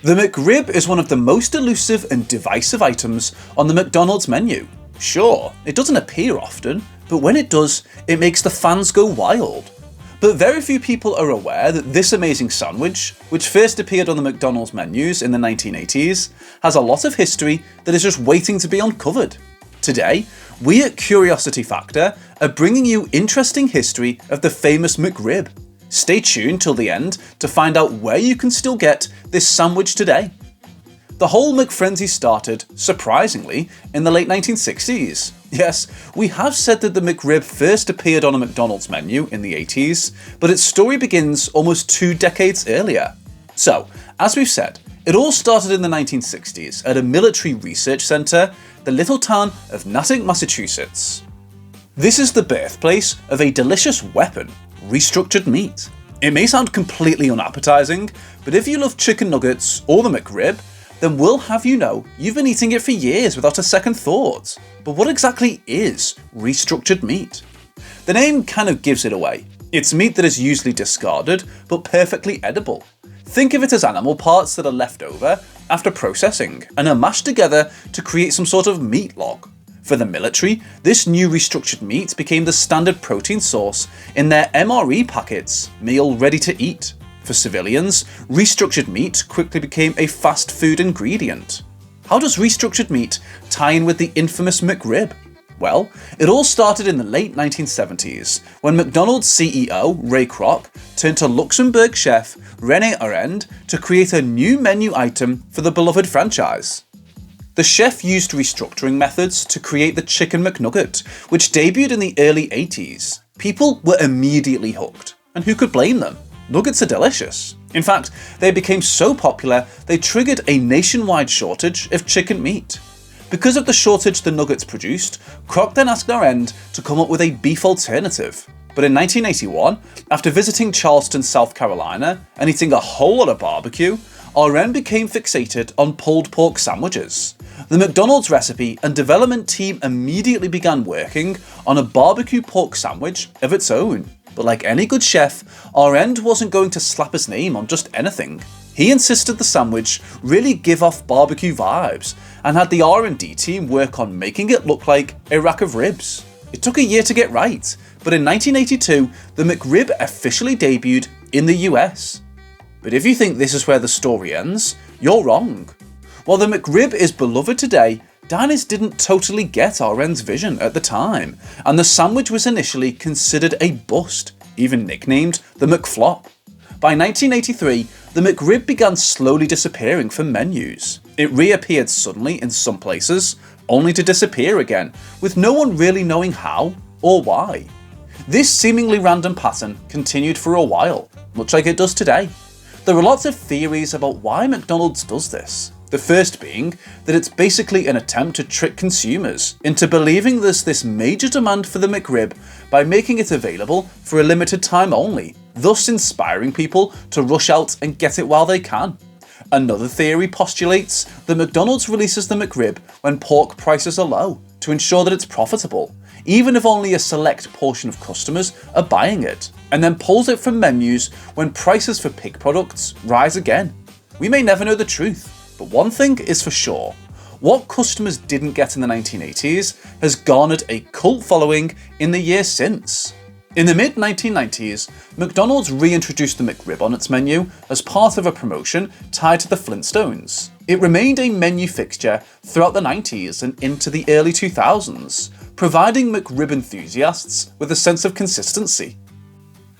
The McRib is one of the most elusive and divisive items on the McDonald's menu. Sure, it doesn't appear often, but when it does, it makes the fans go wild. But very few people are aware that this amazing sandwich, which first appeared on the McDonald's menus in the 1980s, has a lot of history that is just waiting to be uncovered. Today, we at Curiosity Factor are bringing you interesting history of the famous McRib. Stay tuned till the end to find out where you can still get this sandwich today. The whole McFrenzy started, surprisingly, in the late 1960s. Yes, we have said that the McRib first appeared on a McDonald's menu in the 80s, but its story begins almost 2 decades earlier. So, as we've said, it all started in the 1960s at a military research centre, the little town of Natick, Massachusetts. This is the birthplace of a delicious weapon, restructured meat. It may sound completely unappetizing, but if you love chicken nuggets or the McRib, then we'll have you know you've been eating it for years without a second thought. But what exactly is restructured meat? The name kind of gives it away. It's meat that is usually discarded, but perfectly edible. Think of it as animal parts that are left over after processing and are mashed together to create some sort of meat log. For the military, this new restructured meat became the standard protein source in their MRE packets, meal ready to eat. For civilians, restructured meat quickly became a fast food ingredient. How does restructured meat tie in with the infamous McRib? Well, it all started in the late 1970s when McDonald's CEO Ray Kroc turned to Luxembourg chef René Arend to create a new menu item for the beloved franchise. The chef used restructuring methods to create the Chicken McNugget, which debuted in the early 80s. People were immediately hooked, and who could blame them? Nuggets are delicious. In fact, they became so popular they triggered a nationwide shortage of chicken meat. Because of the shortage the nuggets produced, Kroc then asked Arend to come up with a beef alternative. But in 1981, after visiting Charleston, South Carolina, and eating a whole lot of barbecue, Arend became fixated on pulled pork sandwiches. The McDonald's recipe and development team immediately began working on a barbecue pork sandwich of its own. But like any good chef, Arend wasn't going to slap his name on just anything. He insisted the sandwich really give off barbecue vibes and had the R&D team work on making it look like a rack of ribs. It took a year to get right, but in 1982, the McRib officially debuted in the US. But if you think this is where the story ends, you're wrong. While the McRib is beloved today, diners didn't totally get Arend's vision at the time, and the sandwich was initially considered a bust, even nicknamed the McFlop. By 1983, the McRib began slowly disappearing from menus. It reappeared suddenly in some places, only to disappear again, with no one really knowing how or why. This seemingly random pattern continued for a while, much like it does today. There are lots of theories about why McDonald's does this. The first being that it's basically an attempt to trick consumers into believing there's this major demand for the McRib by making it available for a limited time only, thus inspiring people to rush out and get it while they can. Another theory postulates that McDonald's releases the McRib when pork prices are low to ensure that it's profitable, even if only a select portion of customers are buying it, and then pulls it from menus when prices for pig products rise again. We may never know the truth. But one thing is for sure, what customers didn't get in the 1980s has garnered a cult following in the years since. In the mid-1990s, McDonald's reintroduced the McRib on its menu as part of a promotion tied to the Flintstones. It remained a menu fixture throughout the 90s and into the early 2000s, providing McRib enthusiasts with a sense of consistency.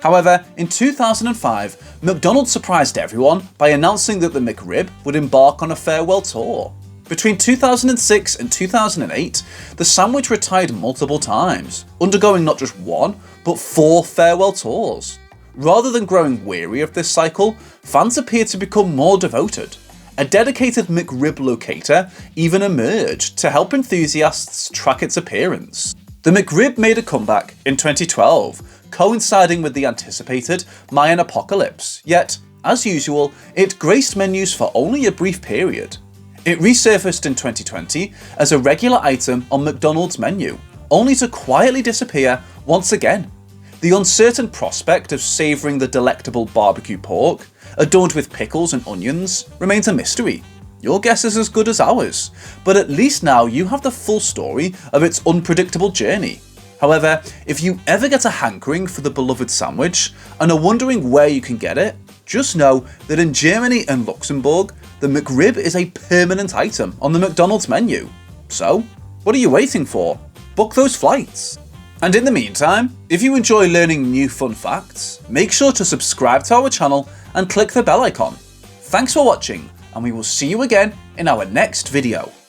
However, in 2005, McDonald's surprised everyone by announcing that the McRib would embark on a farewell tour. Between 2006 and 2008, the sandwich retired multiple times, undergoing not just 1, but 4 farewell tours. Rather than growing weary of this cycle, fans appeared to become more devoted. A dedicated McRib locator even emerged to help enthusiasts track its appearance. The McRib made a comeback in 2012, coinciding with the anticipated Mayan apocalypse, yet, as usual, it graced menus for only a brief period. It resurfaced in 2020 as a regular item on McDonald's menu, only to quietly disappear once again. The uncertain prospect of savouring the delectable barbecue pork adorned with pickles and onions, remains a mystery. Your guess is as good as ours, but at least now you have the full story of its unpredictable journey. However, if you ever get a hankering for the beloved sandwich and are wondering where you can get it, just know that in Germany and Luxembourg, the McRib is a permanent item on the McDonald's menu. So, what are you waiting for? Book those flights! And in the meantime, if you enjoy learning new fun facts, make sure to subscribe to our channel and click the bell icon. Thanks for watching, and we will see you again in our next video.